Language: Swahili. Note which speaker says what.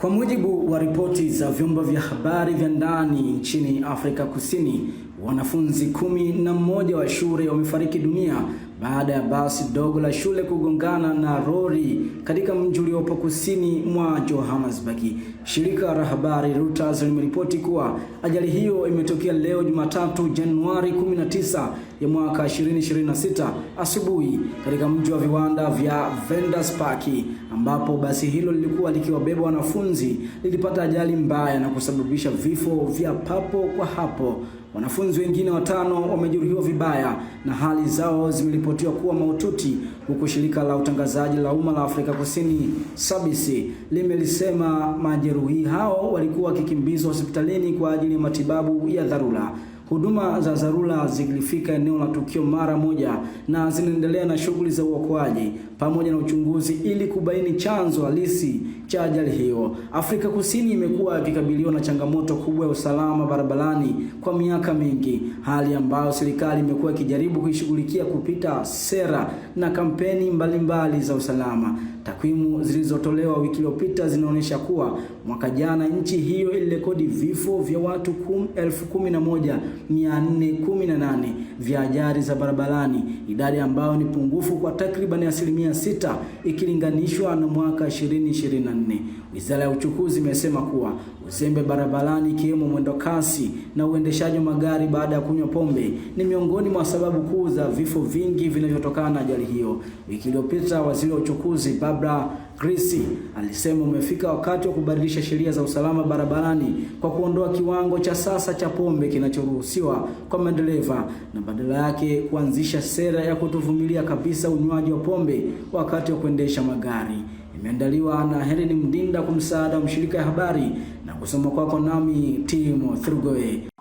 Speaker 1: Kwa mujibu wa ripoti za vyombo vya habari vya ndani nchini Afrika Kusini, wanafunzi 11 wa shule wamefariki dunia baada ya basi dogo la shule kugongana na lori katika mji uliopo kusini mwa Johannesburg. Shirika la habari Reuters limeripoti kuwa ajali hiyo imetokea leo Jumatatu Januari 19 ya mwaka 2026 asubuhi katika mji wa viwanda vya Venterspark, ambapo basi hilo lilikuwa likiwabeba wanafunzi lilipata ajali mbaya na kusababisha vifo vya papo kwa hapo. Wanafunzi wengine 5 wamejeruhiwa vibaya na hali zao zimeripotiwa kuwa mahututi, huku shirika la utangazaji la umma la Afrika Kusini SABC limelisema majeruhi hao walikuwa wakikimbizwa hospitalini kwa ajili ya matibabu ya dharura. Huduma za dharura zilifika eneo la tukio mara moja na zinaendelea na shughuli za uokoaji pamoja na uchunguzi ili kubaini chanzo halisi cha ajali hiyo. Afrika Kusini imekuwa ikikabiliwa na changamoto kubwa ya usalama barabarani kwa miaka mingi, hali ambayo serikali imekuwa ikijaribu kuishughulikia kupita sera na kampeni mbalimbali za usalama. Takwimu zilizotolewa wiki iliyopita zinaonyesha kuwa mwaka jana nchi hiyo ilirekodi vifo vya watu 11,418 vya ajali za barabarani, idadi ambayo ni pungufu kwa takriban 6% ikilinganishwa na mwaka 2024. Wizara ya uchukuzi imesema kuwa uzembe barabarani, ikiwemo mwendo kasi na uendeshaji wa magari baada ya kunywa pombe, ni miongoni mwa sababu kuu za vifo vingi vinavyotokana na ajali hiyo. Wiki iliyopita waziri wa uchukuzi Barbara Grisi alisema umefika wakati wa kubadilisha sheria za usalama barabarani kwa kuondoa kiwango cha sasa cha pombe kinachoruhusiwa kwa madereva na badala yake kuanzisha sera ya kutovumilia kabisa unywaji wa pombe wakati wa kuendesha magari. Imeandaliwa na Helen Mdinda kwa msaada wa mshirika ya habari na kusoma kwako nami Timo Thrugoe.